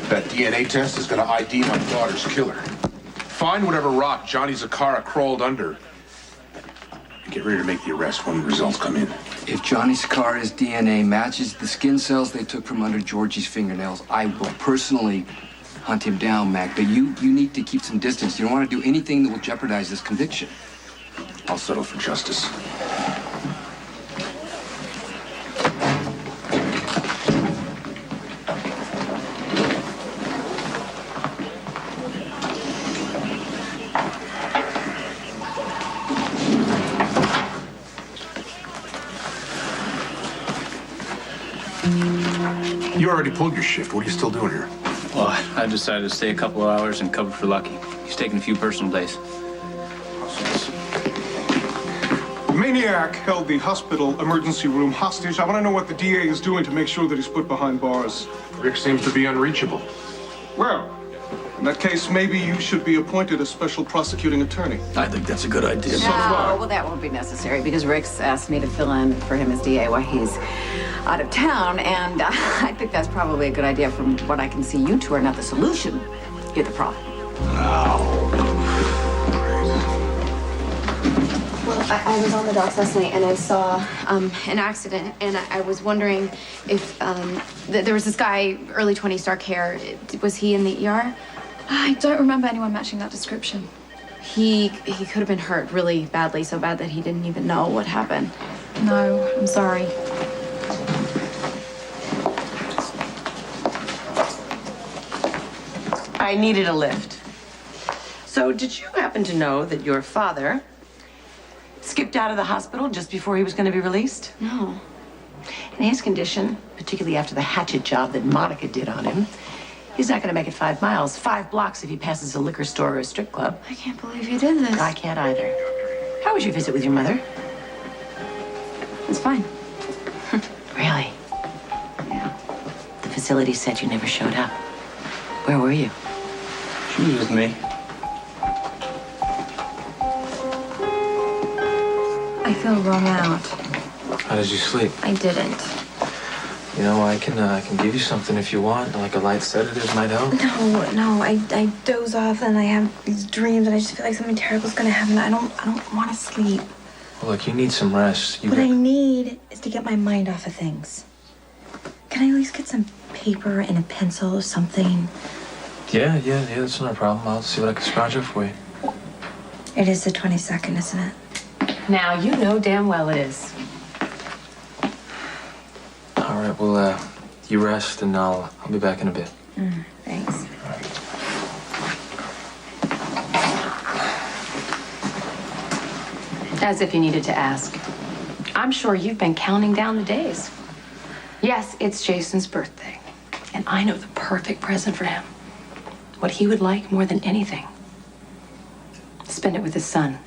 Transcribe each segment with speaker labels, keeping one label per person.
Speaker 1: That DNA test is going to ID my daughter's killer. Find whatever rock Johnny Zakara crawled under. And get ready to make the arrest when the results come in.
Speaker 2: If Johnny Zakara's DNA matches the skin cells they took from under Georgie's fingernails, I will personally hunt him down, Mac. But you need to keep some distance. You don't want to do anything that will jeopardize this conviction.
Speaker 1: I'll settle for justice. You already pulled your shift. What are you still doing here?
Speaker 3: Well, I decided to stay a couple of hours and cover for Lucky. He's taking a few personal days.
Speaker 4: The maniac held the hospital emergency room hostage. I want to know what the DA is doing to make sure that he's put behind bars.
Speaker 1: Rick seems to be unreachable.
Speaker 4: Well, in that case, maybe you should be appointed a special prosecuting attorney.
Speaker 5: I think that's a good idea.
Speaker 4: So do I.
Speaker 6: Well, that won't be necessary because Rick's asked me to fill in for him as DA while he's out of town, and I think that's probably a good idea from what I can see. You two are not the solution, you're the problem.
Speaker 7: Well, I was on the docks last night and I saw an accident, and I was wondering if there was this guy, early 20s, dark hair. Was he in the ER?
Speaker 8: I don't remember anyone matching that description.
Speaker 7: He could have been hurt really badly, so bad that he didn't even know what happened.
Speaker 8: No, I'm sorry.
Speaker 9: I needed a lift. So did you happen to know that your father skipped out of the hospital just before he was going to be released?
Speaker 7: No.
Speaker 9: In his condition, particularly after the hatchet job that Monica did on him, he's not going to make it 5 miles, 5 blocks if he passes a liquor store or a strip club.
Speaker 7: I can't believe you did this.
Speaker 9: I can't either. How was your visit with your mother?
Speaker 7: It's fine.
Speaker 9: Really?
Speaker 7: Yeah.
Speaker 9: The facility said you never showed up. Where were you?
Speaker 3: She was with me.
Speaker 8: I feel wrung out.
Speaker 10: How did you sleep?
Speaker 8: I didn't.
Speaker 10: You know, I can give you something if you want. Like a light sedative might help.
Speaker 8: No, I doze off and I have these dreams and I just feel like something terrible's gonna happen. I don't want to sleep.
Speaker 10: Well, look, you need some rest.
Speaker 8: What I need is to get my mind off of things. Can I at least get some paper and a pencil or something?
Speaker 10: Yeah, that's not a problem. I'll see what I can scrounge up for you.
Speaker 8: It is the 22nd, isn't it?
Speaker 9: Now, you know damn well it is.
Speaker 10: All right, well, you rest and I'll be back in a bit.
Speaker 8: Thanks.
Speaker 9: As if you needed to ask. I'm sure you've been counting down the days. Yes, it's Jason's birthday, and I know the perfect present for him. What he would like more than anything. Spend it with his son.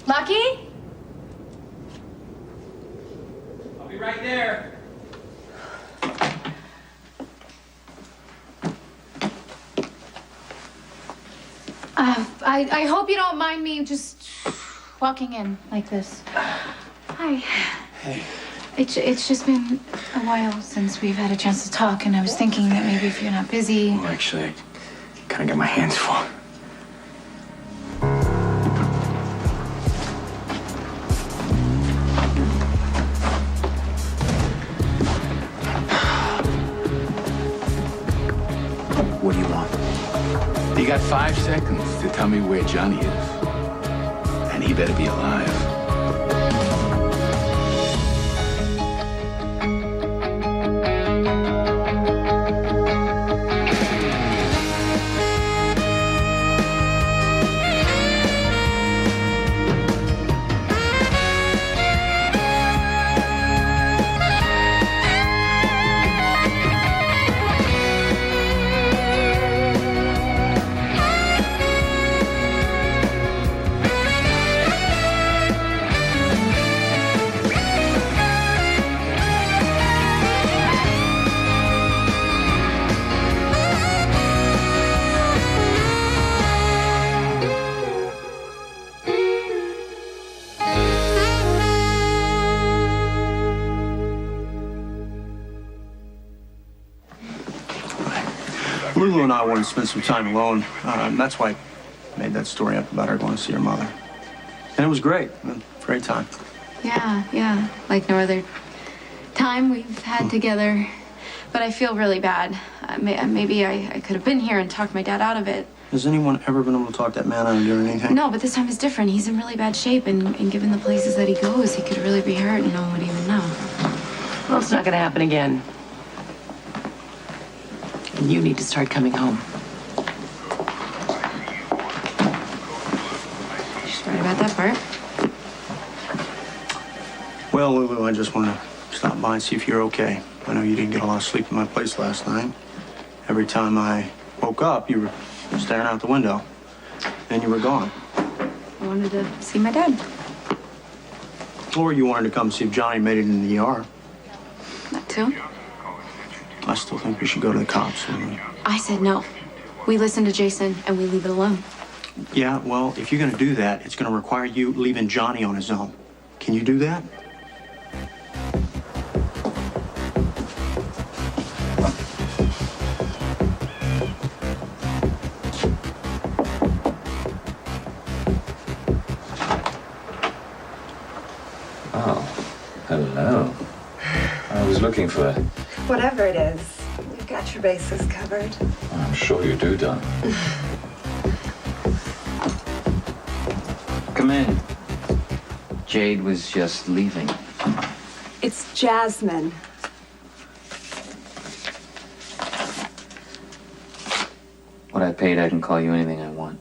Speaker 7: Lucky?
Speaker 3: I'll be right there.
Speaker 8: I hope you don't mind me just walking in like this. Hi.
Speaker 10: Hey.
Speaker 8: It's just been a while since we've had a chance to talk, and I was thinking that maybe if you're not busy.
Speaker 5: Well, actually, I kind of got my hands full. What do you want?
Speaker 11: You got 5 seconds to tell me where Johnny is. And he better be alive.
Speaker 12: Lulu and I wanted to spend some time alone. That's why I made that story up about her going to see her mother. And it was great. A great time.
Speaker 7: Yeah. Like no other time we've had together. But I feel really bad. Maybe I could have been here and talked my dad out of it.
Speaker 12: Has anyone ever been able to talk that man out of doing anything?
Speaker 7: No, but this time is different. He's in really bad shape, and given the places that he goes, he could really be hurt and no one would even know.
Speaker 9: Well, it's not going to happen again. And you need to start coming home.
Speaker 7: She's right about that part.
Speaker 12: Well, Lulu, I just want to stop by and see if you're okay. I know you didn't get a lot of sleep in my place last night. Every time I woke up, you were staring out the window. Then you were gone.
Speaker 7: I wanted to see my dad.
Speaker 12: Or you wanted to come see if Johnny made it in the ER.
Speaker 7: That too.
Speaker 12: I still think we should go to the cops.
Speaker 7: I said no. We listen to Jason and we leave it alone.
Speaker 12: Yeah, well, if you're going to do that, it's going to require you leaving Johnny on his own. Can you do that?
Speaker 13: Hello. I was looking for...
Speaker 14: Whatever it is, you've got your bases covered.
Speaker 13: I'm sure you do, Don.
Speaker 2: Come in. Jade was just leaving.
Speaker 14: It's Jasmine.
Speaker 2: What I paid, I can call you anything I want.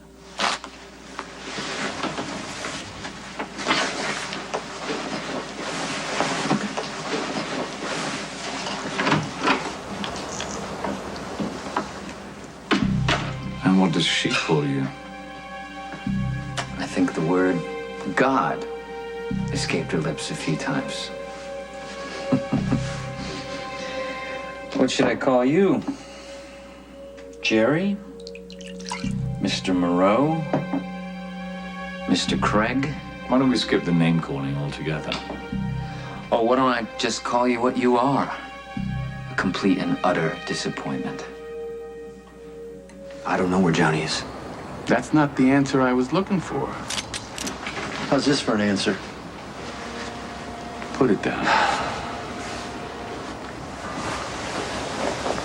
Speaker 13: And what does she call you?
Speaker 2: I think the word God escaped her lips a few times. What should I call you? Jerry? Mr. Moreau? Mr. Craig?
Speaker 13: Why don't we skip the name calling altogether?
Speaker 2: Oh, why don't I just call you what you are? A complete and utter disappointment. I don't know where Johnny is.
Speaker 11: That's not the answer I was looking for.
Speaker 12: How's this for an answer?
Speaker 11: Put it down.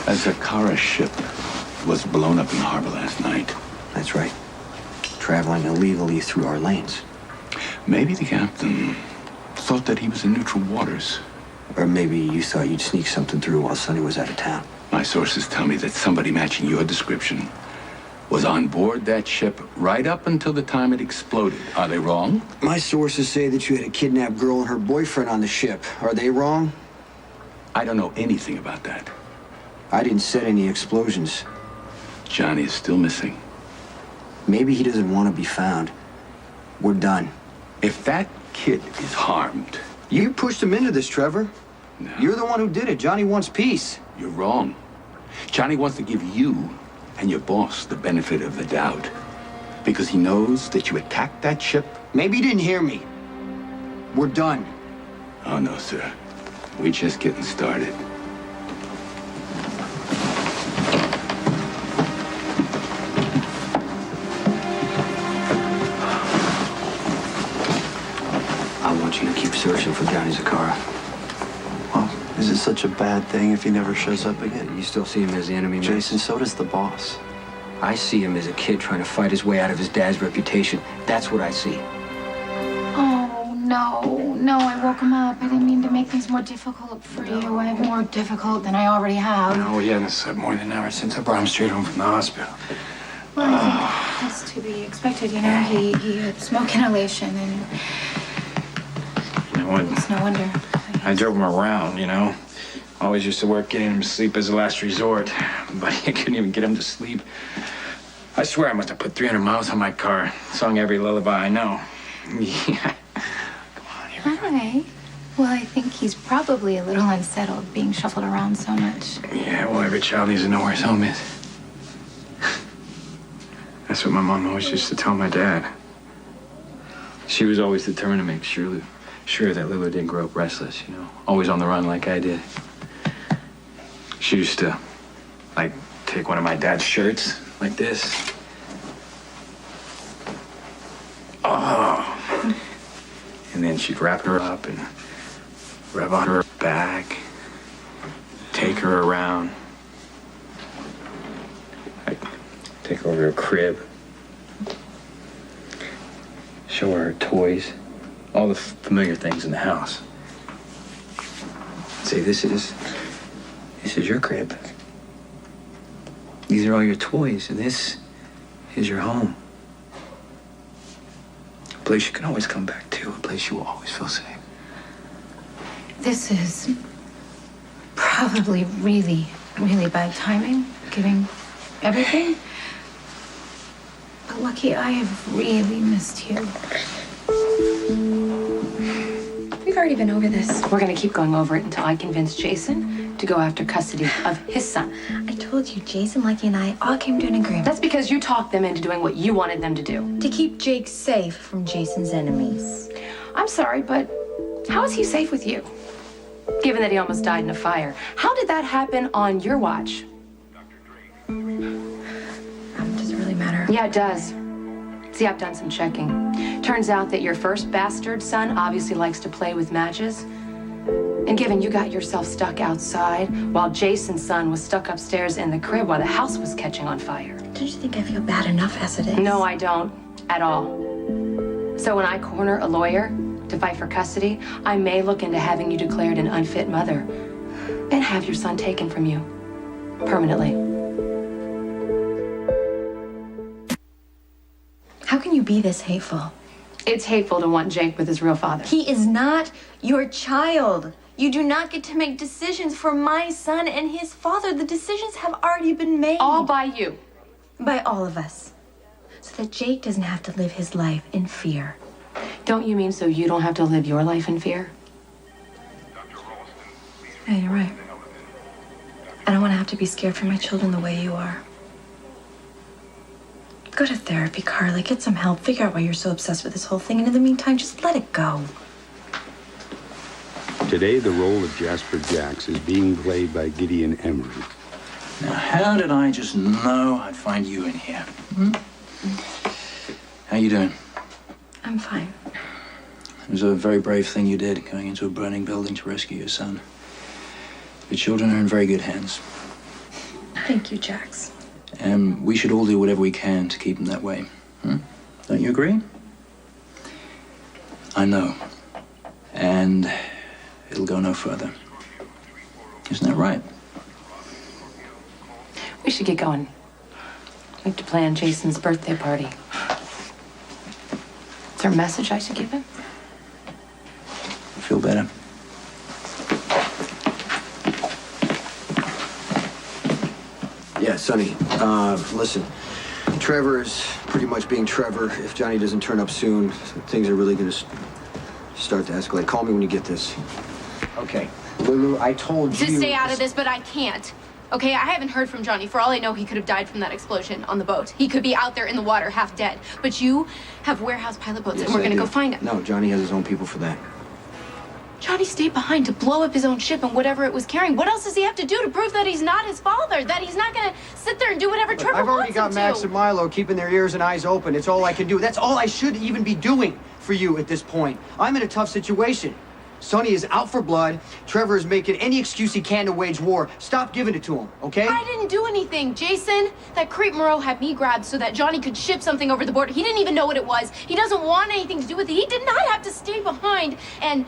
Speaker 11: A Zakara ship was blown up in the harbor last night.
Speaker 2: That's right. Traveling illegally through our lanes.
Speaker 11: Maybe the captain thought that he was in neutral waters.
Speaker 2: Or maybe you thought you'd sneak something through while Sonny was out of town.
Speaker 11: My sources tell me that somebody matching your description was on board that ship right up until the time it exploded. Are they wrong?
Speaker 2: My sources say that you had a kidnapped girl and her boyfriend on the ship. Are they wrong?
Speaker 11: I don't know anything about that.
Speaker 2: I didn't set any explosions.
Speaker 11: Johnny is still missing.
Speaker 2: Maybe he doesn't want to be found. We're done.
Speaker 11: If that kid is harmed...
Speaker 2: You pushed him into this, Trevor.
Speaker 11: No.
Speaker 2: You're the one who did it. Johnny wants peace.
Speaker 11: You're wrong. Johnny wants to give you and your boss the benefit of the doubt. Because he knows that you attacked that ship.
Speaker 2: Maybe you didn't hear me. We're done.
Speaker 11: Oh, no, sir. We're just getting started.
Speaker 2: I want you to keep searching for Johnny Zakara.
Speaker 15: Well, is it such a bad thing if he never shows up again?
Speaker 2: You still see him as the enemy, man?
Speaker 15: Jason, so does the boss.
Speaker 2: I see him as a kid trying to fight his way out of his dad's reputation. That's what I see.
Speaker 16: Oh, no, I woke him up. I didn't mean to make things more difficult for you. More difficult than I already have.
Speaker 5: No, yeah, this is more than an hour since I brought him straight home from the hospital.
Speaker 16: Well, I think that's to be expected, you know. He had smoke inhalation, and
Speaker 5: You know what?
Speaker 16: it's no wonder.
Speaker 5: I drove him around, you know. Always used to work getting him to sleep as a last resort, but I couldn't even get him to sleep. I swear I must have put 300 miles on my car, sung every lullaby I know. Yeah.
Speaker 16: Hi. Well, I think he's probably a little unsettled being shuffled around so much.
Speaker 5: Yeah, well, every child needs to know where his home is. That's what my mom always used to tell my dad. She was always determined to make sure that Lulu didn't grow up restless, you know, always on the run like I did. She used to, like, take one of my dad's shirts like this. Oh. And then she'd wrap her up and rub on her back, take her around. I'd take her over to her crib, show her her toys, all the familiar things in the house. Say, this is your crib. These are all your toys, and this is your home. A place you can always come back to, a place you will always feel safe.
Speaker 16: This is probably really, really bad timing, given everything. But Lucky, I have really missed you.
Speaker 7: We've already been over this.
Speaker 9: We're gonna keep going over it until I convince Jason to go after custody of his son.
Speaker 8: I told you, Jason, Lucky, and I all came to an agreement.
Speaker 9: That's because you talked them into doing what you wanted them to do.
Speaker 8: To keep Jake safe from Jason's enemies.
Speaker 9: I'm sorry, but how is he safe with you? Given that he almost died in a fire. How did that happen on your watch?
Speaker 8: Does it really matter?
Speaker 9: Yeah, it does. See, I've done some checking. Turns out that your first bastard son obviously likes to play with matches. And given you got yourself stuck outside while Jason's son was stuck upstairs in the crib while the house was catching on fire.
Speaker 8: Don't you think I feel bad enough as it is?
Speaker 9: No, I don't. At all. So when I corner a lawyer to fight for custody, I may look into having you declared an unfit mother and have your son taken from you permanently.
Speaker 8: How can you be this hateful?
Speaker 9: It's hateful to want Jake with his real father.
Speaker 8: He is not your child. You do not get to make decisions for my son and his father. The decisions have already been made.
Speaker 9: All by you.
Speaker 8: By all of us. So that Jake doesn't have to live his life in fear.
Speaker 9: Don't you mean so you don't have to live your life in fear?
Speaker 8: Yeah, you're right. I don't want to have to be scared for my children the way you are. Go to therapy, Carly. Get some help. Figure out why you're so obsessed with this whole thing. And in the meantime, just let it go.
Speaker 11: Today, the role of Jasper Jacks is being played by Gideon Emery.
Speaker 5: Now, how did I just know I'd find you in here? Hmm? How you doing?
Speaker 8: I'm fine.
Speaker 5: It was a very brave thing you did, going into a burning building to rescue your son. Your children are in very good hands.
Speaker 8: Thank you, Jax.
Speaker 5: And we should all do whatever we can to keep them that way. Hmm? Don't you agree? I know. And it'll go no further. Isn't that right?
Speaker 9: We should get going. We have to plan Jason's birthday party. Is there a message I should give him?
Speaker 5: Feel better?
Speaker 15: Yeah, Sonny, listen. Trevor is pretty much being Trevor. If Johnny doesn't turn up soon, things are really gonna start to escalate. Call me when you get this.
Speaker 2: Okay, Lulu, I told you...
Speaker 7: To stay out of this, but I can't. Okay, I haven't heard from Johnny. For all I know, he could have died from that explosion on the boat. He could be out there in the water, half dead. But you have warehouse pilot boats,
Speaker 15: Yes,
Speaker 7: and we're
Speaker 15: I
Speaker 7: gonna
Speaker 15: do.
Speaker 7: go find him.
Speaker 15: No, Johnny has his own people for that.
Speaker 7: Johnny stayed behind to blow up his own ship and whatever it was carrying. What else does he have to do to prove that he's not his father? That he's not gonna sit there and do whatever Trevor
Speaker 15: I've already
Speaker 7: wants
Speaker 15: got
Speaker 7: him
Speaker 15: Max
Speaker 7: to?
Speaker 15: and Milo keeping their ears and eyes open. It's all I can do. That's all I should even be doing for you at this point. I'm in a tough situation. Sonny is out for blood. Trevor is making any excuse he can to wage war. Stop giving it to him, okay?
Speaker 7: I didn't do anything, Jason. That creep Moreau had me grabbed so that Johnny could ship something over the border. He didn't even know what it was. He doesn't want anything to do with it. He did not have to stay behind and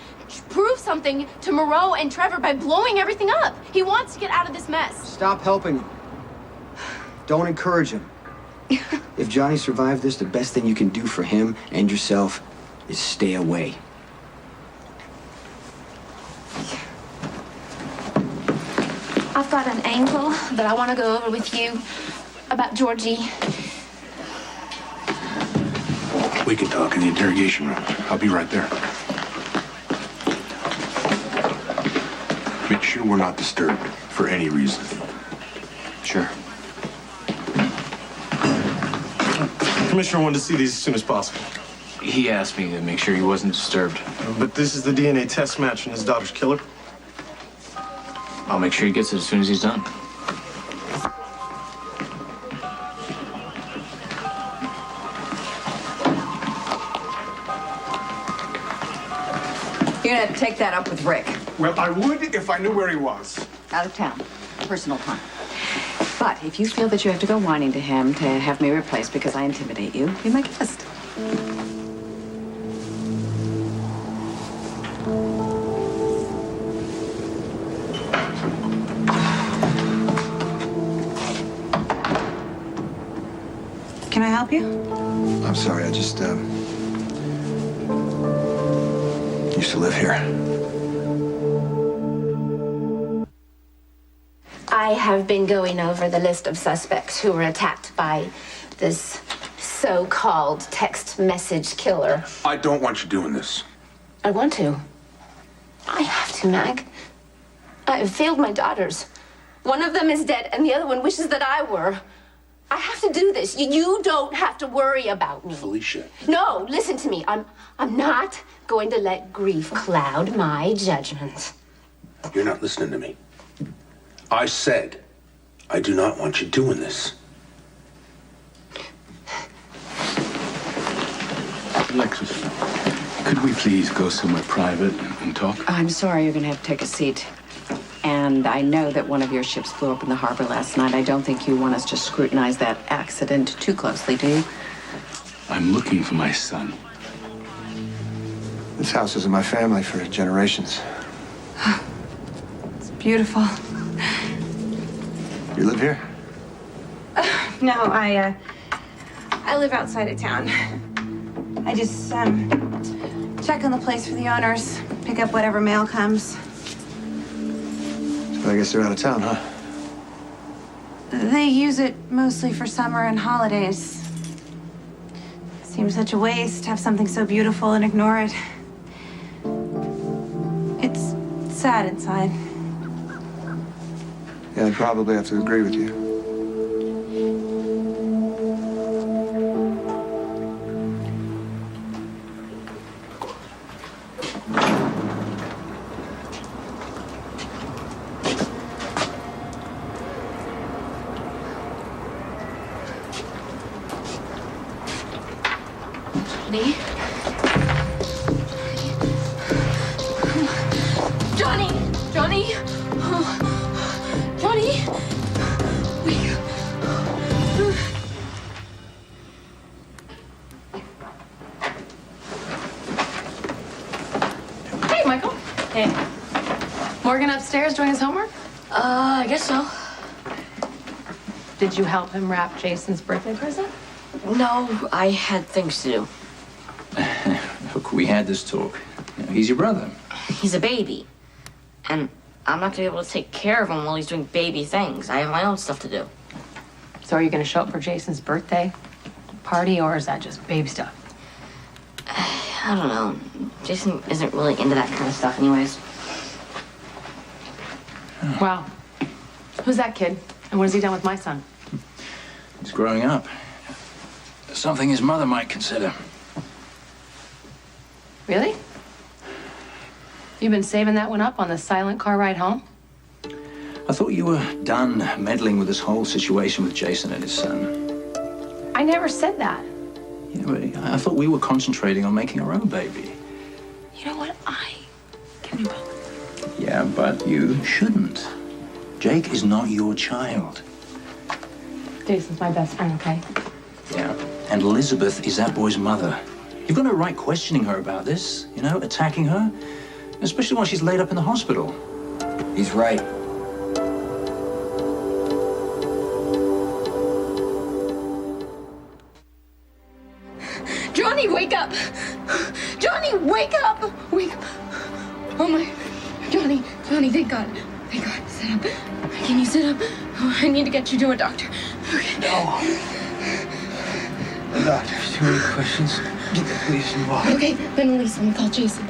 Speaker 7: prove something to Moreau and Trevor by blowing everything up. He wants to get out of this mess.
Speaker 15: Stop helping him. Don't encourage him. If Johnny survived this, the best thing you can do for him and yourself is stay away.
Speaker 16: I've got an angle that I want to go over with you about Georgie.
Speaker 1: We can talk in the interrogation room. I'll be right there. Make sure we're not disturbed for any reason.
Speaker 5: Sure.
Speaker 17: Commissioner wanted to see these as soon as possible.
Speaker 3: He asked me to make sure he wasn't disturbed.
Speaker 17: But this is the DNA test match on his daughter's killer.
Speaker 3: I'll make sure he gets it as soon as he's done.
Speaker 6: You're gonna have to take that up with Rick.
Speaker 4: Well, I would if I knew where he was.
Speaker 6: Out of town. Personal time. But if you feel that you have to go whining to him to have me replaced because I intimidate you, be my guest.
Speaker 18: Can I help you?
Speaker 19: I'm sorry, I just, used to live here.
Speaker 20: I have been going over the list of suspects who were attacked by this so-called text message killer.
Speaker 1: I don't want you doing this.
Speaker 20: I want to. I have to, Mag. I have failed my daughters. One of them is dead, and the other one wishes that I were. I have to do this. You don't have to worry about me.
Speaker 1: Felicia.
Speaker 20: No, listen to me. I'm not going to let grief cloud my judgment.
Speaker 1: You're not listening to me. I said, I do not want you doing this.
Speaker 11: Alexis, could we please go somewhere private and talk?
Speaker 6: I'm sorry, you're gonna have to take a seat. And I know that one of your ships blew up in the harbor last night. I don't think you want us to scrutinize that accident too closely, do you?
Speaker 11: I'm looking for my son.
Speaker 19: This house is in my family for generations.
Speaker 18: It's beautiful.
Speaker 19: You live here?
Speaker 18: No, I live outside of town. I just, check on the place for the owners, pick up whatever mail comes.
Speaker 19: So I guess they're out of town, huh?
Speaker 18: They use it mostly for summer and holidays. Seems such a waste to have something so beautiful and ignore it. It's sad inside.
Speaker 19: Yeah, I'd probably have to agree with you.
Speaker 7: Johnny! Johnny! Oh. Johnny! Wake up.
Speaker 9: Hey, Michael. Hey. Morgan upstairs doing his homework?
Speaker 7: I guess so.
Speaker 9: Did you help him wrap Jason's birthday present?
Speaker 21: No, I had things to do.
Speaker 22: Look, we had this talk. You know, he's your brother.
Speaker 21: He's a baby. And I'm not gonna be able to take care of him while he's doing baby things. I have my own stuff to do.
Speaker 9: So are you gonna show up for Jason's birthday party, or is that just baby stuff?
Speaker 21: I don't know. Jason isn't really into that kind of stuff anyways.
Speaker 9: Wow. Who's that kid? And what has he done with my son?
Speaker 22: He's growing up. Something his mother might consider.
Speaker 9: Really? You've been saving that one up on the silent car ride home?
Speaker 22: I thought you were done meddling with this whole situation with Jason and his son.
Speaker 9: I never said that.
Speaker 22: You know, I thought we were concentrating on making our own baby.
Speaker 9: You know what? I can do both.
Speaker 22: Yeah, but you shouldn't. Jake is not your child.
Speaker 9: Jason's my best friend, okay?
Speaker 22: Yeah. And Elizabeth is that boy's mother. You've got no right questioning her about this, you know, attacking her. Especially while she's laid up in the hospital.
Speaker 2: He's right.
Speaker 7: Johnny, wake up! Johnny, wake up! Wake up! Oh my... Johnny, thank God. Thank God. Sit up. Can you sit up? Oh, I need to get you to a doctor. Okay.
Speaker 15: No. The doctor's too many questions. Get the police involved.
Speaker 7: Okay, then Elise, let me call Jason.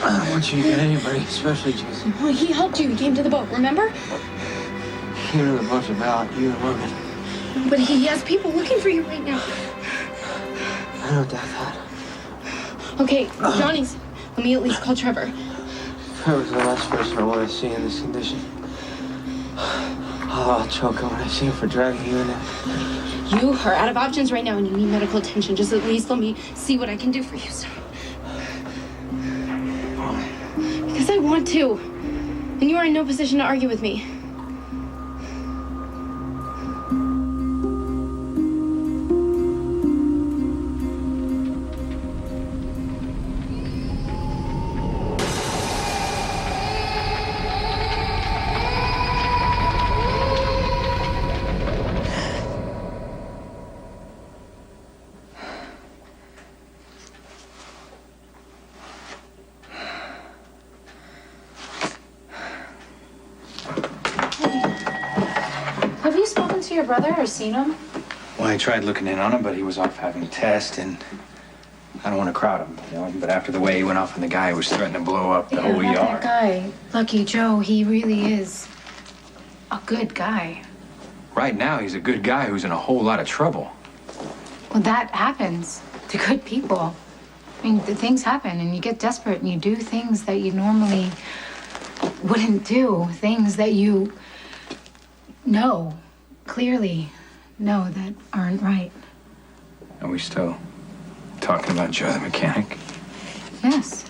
Speaker 15: I don't want you to get anybody, especially Jason.
Speaker 7: Well, he helped you. He came to the boat, remember?
Speaker 15: He came to the boat about you and Morgan.
Speaker 7: But he has people looking for you right now.
Speaker 15: I don't doubt that.
Speaker 7: Okay, Johnny's. Let me at least call Trevor.
Speaker 15: Trevor's the last person I want to see in this condition. Oh, I'll choke him when I see him for dragging you in it.
Speaker 7: You are out of options right now and you need medical attention. Just at least let me see what I can do for you, so.
Speaker 15: Why?
Speaker 7: I want to. And you are in no position to argue with me.
Speaker 9: Have you spoken to your brother or seen him?
Speaker 5: Well, I tried looking in on him, but he was off having a test, and I don't want to crowd him, you know. But after the way he went off on the guy who was threatening to blow up the whole
Speaker 9: Not
Speaker 5: yard.
Speaker 9: that guy. Lucky Joe, he really is a good guy.
Speaker 5: Right now, he's a good guy who's in a whole lot of trouble.
Speaker 9: Well, that happens to good people. I mean, the things happen, and you get desperate, and you do things that you normally wouldn't do. Things that you clearly know that aren't right.
Speaker 5: Are we still talking about Joe the mechanic?
Speaker 9: Yes.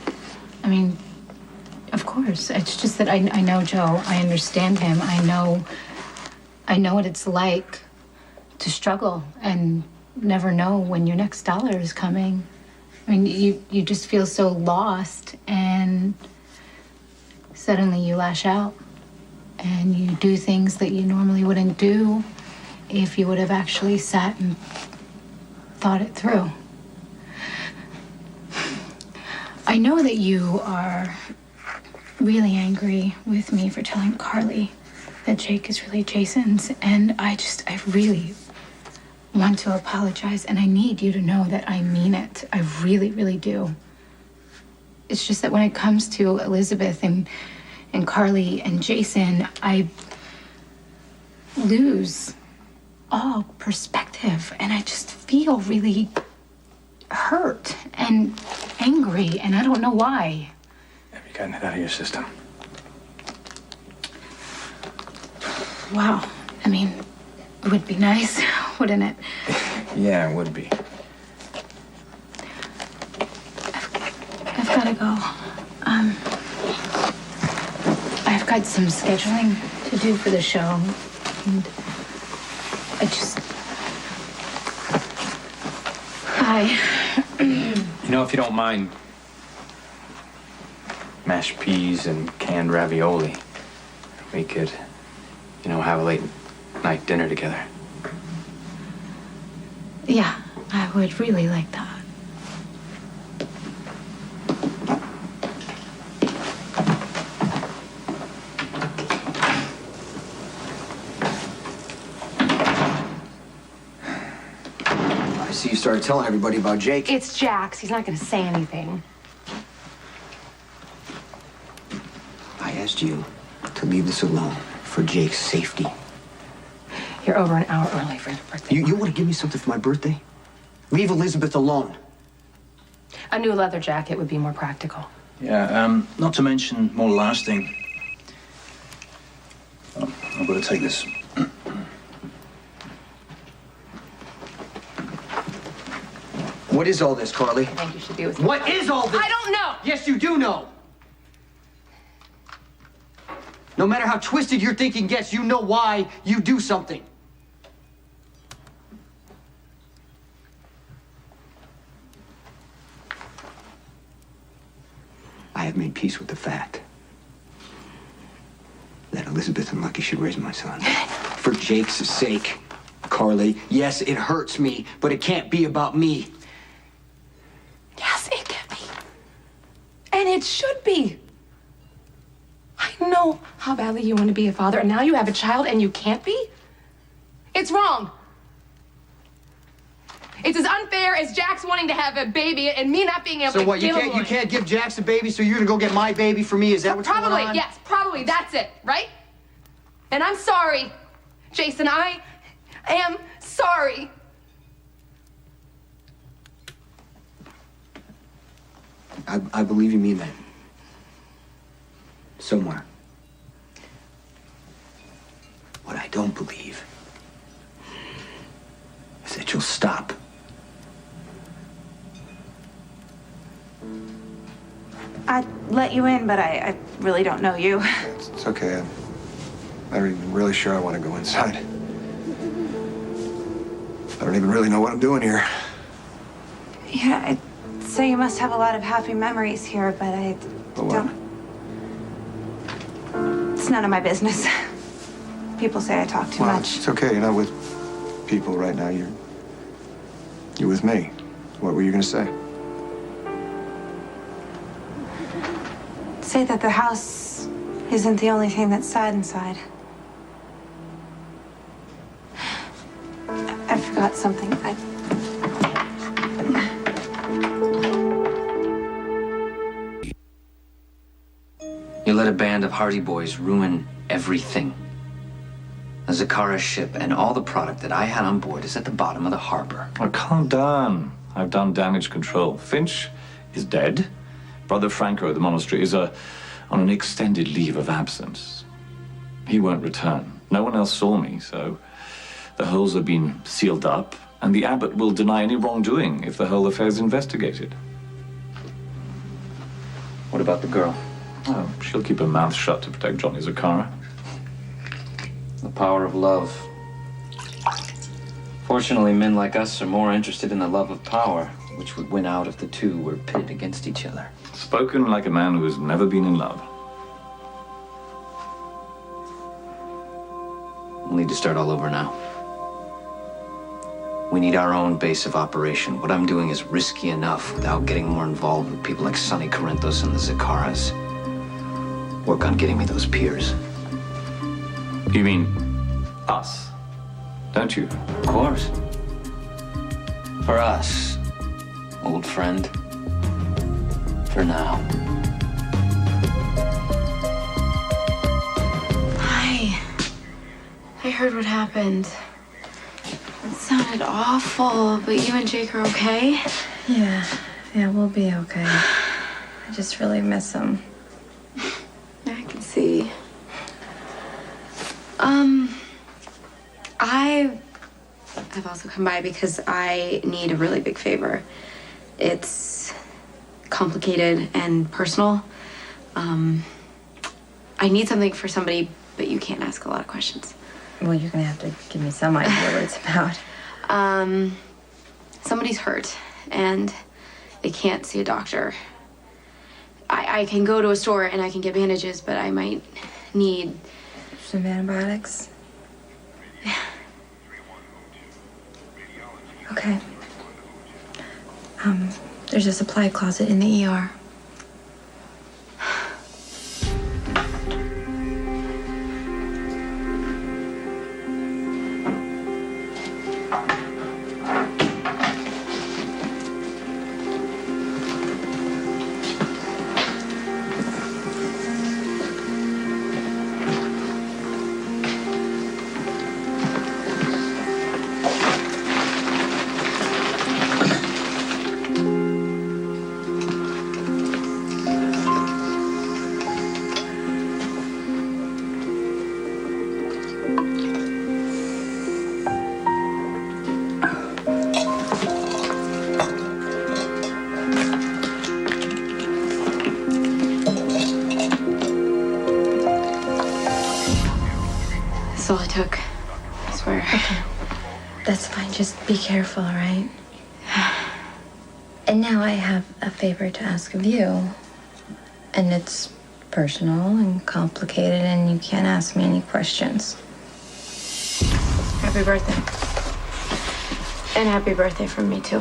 Speaker 9: I mean, of course. It's just that I know Joe. I understand him. I know what it's like to struggle and never know when your next dollar is coming. I mean, you just feel so lost, and suddenly you lash out and you do things that you normally wouldn't do if you would have actually sat and thought it through. I know that you are really angry with me for telling Carly that Jake is really Jason's, and I really want to apologize, and I need you to know that I mean it. I really, really do. It's just that when it comes to Elizabeth and Carly and Jason, I lose all perspective, and I just feel really hurt and angry, and I don't know why.
Speaker 5: Have you gotten it out of your system?
Speaker 9: Wow. I mean, it would be nice, wouldn't it?
Speaker 5: Yeah, it would be.
Speaker 9: I've got to go. I've got some scheduling to do for the show, and
Speaker 5: You know, if you don't mind, mashed peas and canned ravioli, we could, have a late night dinner together.
Speaker 9: Yeah, I would really like that.
Speaker 15: I see you started telling everybody about Jake.
Speaker 9: It's Jax. He's not going to say anything.
Speaker 15: I asked you to leave this alone for Jake's safety.
Speaker 9: You're over an hour early for your birthday.
Speaker 15: You want to give me something for my birthday? Leave Elizabeth alone.
Speaker 9: A new leather jacket would be more practical.
Speaker 22: Yeah, not to mention more lasting. Oh, I've got to take this.
Speaker 15: What is all this, Carly?
Speaker 9: I think you should be with
Speaker 15: What is all this?
Speaker 9: I don't know!
Speaker 15: Yes, you do know. No matter how twisted your thinking gets, you know why you do something. I have made peace with the fact that Elizabeth and Lucky should raise my son. For Jake's sake, Carly. Yes, it hurts me, but it can't be about me.
Speaker 9: Yes, it can be. And it should be. I know how badly you want to be a father, and now you have a child and you can't be? It's wrong. It's as unfair as Jax wanting to have a baby and me not being able
Speaker 15: So
Speaker 9: to
Speaker 15: what,
Speaker 9: give
Speaker 15: you can't give Jax a baby, so you're gonna go get my baby for me? Is that what's going on?
Speaker 7: Probably, yes, probably. That's it, right? And I'm sorry, Jason. I am sorry.
Speaker 15: I believe you mean that. Somewhere. What I don't believe is that you'll stop.
Speaker 18: I'd let you in, but I really don't know you.
Speaker 19: It's okay. I'm not even really sure I want to go inside. I don't even really know what I'm doing here.
Speaker 18: Yeah, so you must have a lot of happy memories here, but I
Speaker 19: But what?
Speaker 18: don't. It's none of my business. People say I talk too
Speaker 19: Well,
Speaker 18: much.
Speaker 19: it's okay. You're not with people right now. You're with me. What were you gonna say?
Speaker 18: Say that the house isn't the only thing that's sad inside. I forgot something.
Speaker 2: You let a band of Hardy Boys ruin everything. The Zakara ship and all the product that I had on board is at the bottom of the harbor.
Speaker 13: Oh, calm down. I've done damage control. Finch is dead. Brother Franco of the monastery is on an extended leave of absence. He won't return. No one else saw me, so the holes have been sealed up, and the abbot will deny any wrongdoing if the whole affair is investigated.
Speaker 2: What about the girl?
Speaker 13: Oh, she'll keep her mouth shut to protect Johnny Zakara.
Speaker 2: The power of love. Fortunately, men like us are more interested in the love of power, which would win out if the two were pitted against each other.
Speaker 13: Spoken like a man who has never been in love.
Speaker 2: We'll need to start all over now. We need our own base of operation. What I'm doing is risky enough without getting more involved with people like Sonny Corinthos and the Zakaras. Work on getting me those peers.
Speaker 13: You mean us, don't you?
Speaker 2: Of course. For us, old friend. For now.
Speaker 7: Hi. I heard what happened. It sounded awful, but you and Jake are okay?
Speaker 8: Yeah, we'll be okay. I just really miss him.
Speaker 7: I can see. I've also come by because I need a really big favor. It's complicated and personal. I need something for somebody, but you can't ask a lot of questions.
Speaker 8: Well, you're gonna have to give me some idea what it's about.
Speaker 7: Somebody's hurt and they can't see a doctor. I can go to a store and I can get bandages, but I might need
Speaker 8: some antibiotics. Okay. There's a supply closet in the ER.
Speaker 7: That's all it took. I swear.
Speaker 8: Okay. That's fine. Just be careful, all right? And now I have a favor to ask of you. And it's personal and complicated, and you can't ask me any questions.
Speaker 7: Happy birthday. And happy birthday from me, too.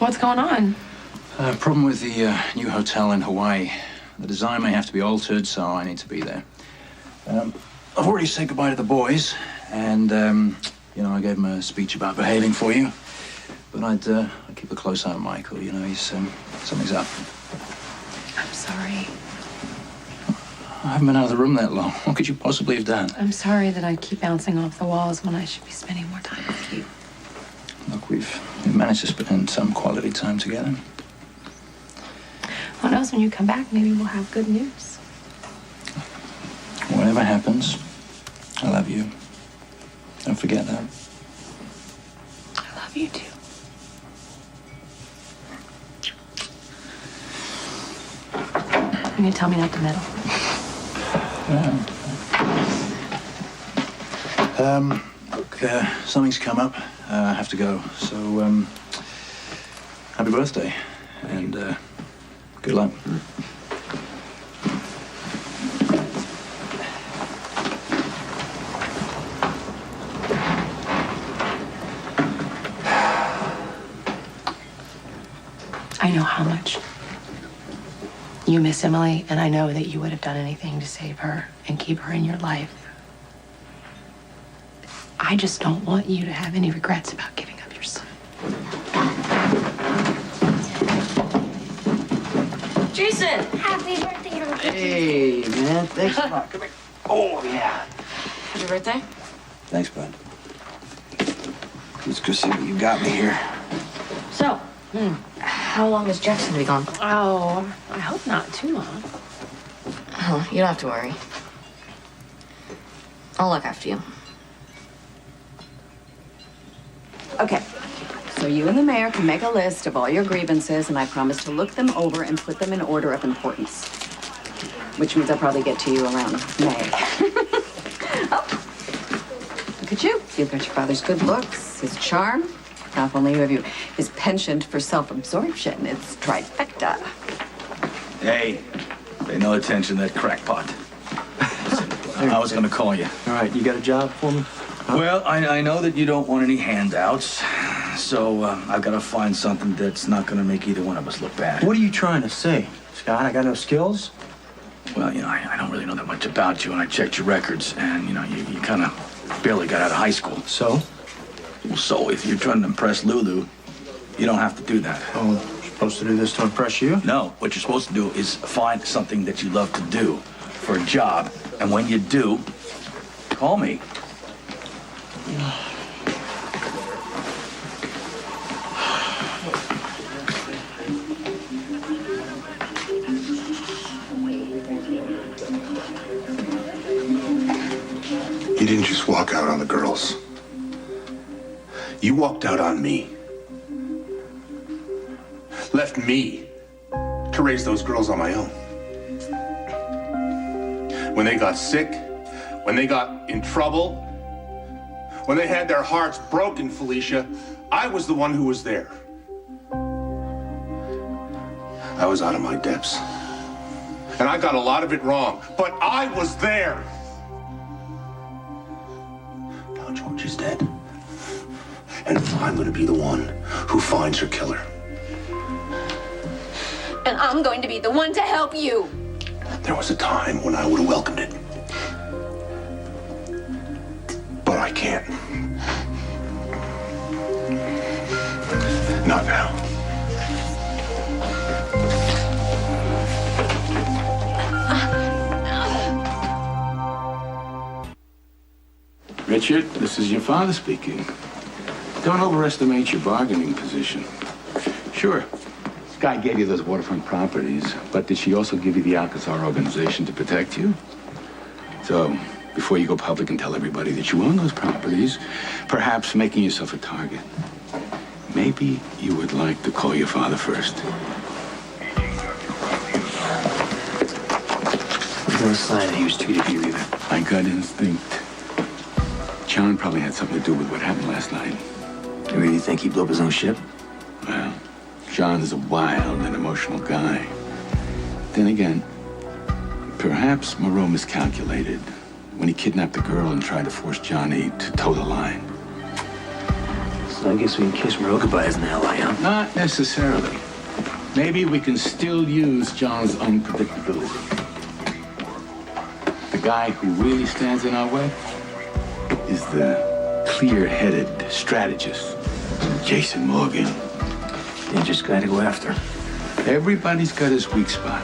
Speaker 9: What's going on?
Speaker 22: Problem with the new hotel in Hawaii. The design may have to be altered, so I need to be there. I've already said goodbye to the boys, and, I gave them a speech about behaving for you. But I'd keep a close eye on Michael, he's, something's up.
Speaker 9: I'm sorry.
Speaker 22: I haven't been out of the room that long. What could you possibly have done?
Speaker 9: I'm sorry that I keep bouncing off the walls when I should be spending more time with you.
Speaker 22: Look, we've managed to spend some quality time together.
Speaker 9: Who knows, when you come back, maybe we'll have good news.
Speaker 22: Whatever happens, I love you. Don't forget that.
Speaker 9: I love you too. You're gonna tell me not to meddle?
Speaker 22: Look, something's come up. I have to go. So, happy birthday. And, good luck.
Speaker 9: I know how much you miss Emily, and I know that you would have done anything to save her and keep her in your life. I just don't want you to have any regrets about giving up your son.
Speaker 21: Jason!
Speaker 16: Happy birthday, Uncle
Speaker 15: Hey, man. Thanks a lot. Come here. Oh, yeah.
Speaker 21: Happy birthday.
Speaker 22: Thanks, bud. Let's go see what you got me here.
Speaker 21: So, how long is Jackson to be gone?
Speaker 9: Oh, I hope not too long.
Speaker 21: Oh, you don't have to worry. I'll look after you.
Speaker 6: Okay, so you and the mayor can make a list of all your grievances, and I promise to look them over and put them in order of importance. Which means I'll probably get to you around May. Oh, look at you. You've got your father's good looks, his charm. Not only have you his penchant for self-absorption, it's trifecta.
Speaker 22: Hey, pay no attention to that crackpot. I was gonna call you.
Speaker 15: All right, you got a job for me?
Speaker 22: Well, I know that you don't want any handouts, so I've got to find something that's not going to make either one of us look bad.
Speaker 15: What are you trying to say, Scott? I got no skills?
Speaker 22: Well, you know, I don't really know that much about you, and I checked your records, and, you know, you kind of barely got out of high school.
Speaker 15: So?
Speaker 22: Well, so if you're trying to impress Lulu, you don't have to do that.
Speaker 15: Oh, you're supposed to do this to impress you?
Speaker 22: No, what you're supposed to do is find something that you love to do for a job, and when you do, call me.
Speaker 1: You didn't just walk out on the girls. You walked out on me. Left me to raise those girls on my own. When they got sick, when they got in trouble, when they had their hearts broken, Felicia, I was the one who was there. I was out of my depths. And I got a lot of it wrong, but I was there. Now George is dead. And I'm gonna be the one who finds her killer.
Speaker 20: And I'm going to be the one to help you.
Speaker 1: There was a time when I would have welcomed it. But I can't. Not now.
Speaker 11: Richard, this is your father speaking. Don't overestimate your bargaining position. Sure, Sky gave you those waterfront properties, but did she also give you the Alcazar organization to protect you? So, before you go public and tell everybody that you own those properties, perhaps making yourself a target, maybe you would like to call your father first.
Speaker 10: No sign that he was treated you either.
Speaker 11: My gut instinct. John probably had something to do with what happened last night.
Speaker 10: You really think he blew up his own ship?
Speaker 11: Well, John is a wild and emotional guy. Then again, perhaps Moreau miscalculated when he kidnapped the girl and tried to force Johnny to toe the line.
Speaker 10: So I guess we can kiss Moreau goodbye as an ally, huh?
Speaker 11: Not necessarily. Maybe we can still use John's unpredictability. The guy who really stands in our way is the clear-headed strategist, Jason Morgan.
Speaker 10: Dangerous guy to go after.
Speaker 11: Everybody's got his weak spot.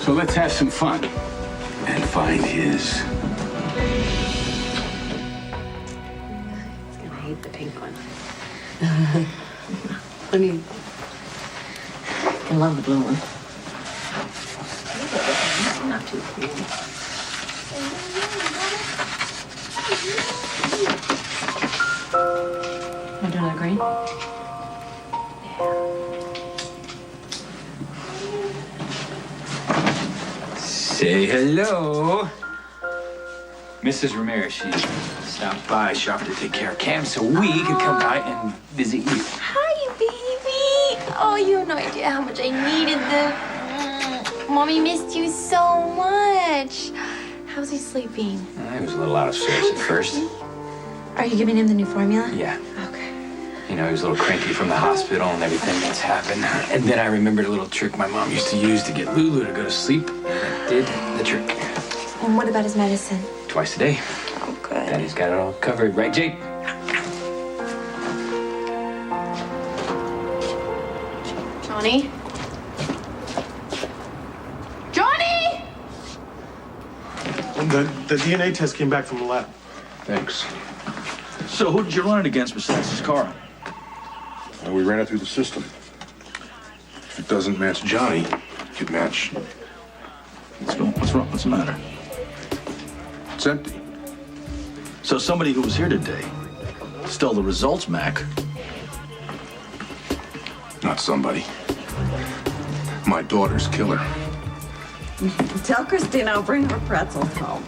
Speaker 11: So let's have some fun and find his.
Speaker 9: He's gonna hate the pink one. I mean,
Speaker 21: I love the blue one.
Speaker 9: not too cool. Want to do another green?
Speaker 22: Say hello. Mrs. Ramirez, she stopped by. She offered to take care of Cam so we could come by and visit you.
Speaker 20: Hi, baby. Oh, you have no idea how much I needed them. Mommy missed you so much. How's he sleeping?
Speaker 22: He was a little out of sorts at first.
Speaker 20: Are you giving him the new formula?
Speaker 22: Yeah. You know, he was a little cranky from the hospital and everything that's happened. And then I remembered a little trick my mom used to use to get Lulu to go to sleep. And it did the trick.
Speaker 20: And what about his medicine?
Speaker 22: Twice a day.
Speaker 20: Oh, good.
Speaker 22: Daddy's got it all covered. Right, Jake?
Speaker 7: Johnny? Johnny!
Speaker 17: The DNA test came back from the lab.
Speaker 1: Thanks.
Speaker 10: So who did you run it against besides this car?
Speaker 1: Well, we ran it through the system. If it doesn't match Johnny, it could match.
Speaker 10: What's wrong? What's the matter?
Speaker 1: It's empty.
Speaker 10: So somebody who was here today stole the results, Mac.
Speaker 1: Not somebody. My daughter's killer.
Speaker 6: Tell Christina I'll bring her pretzels home.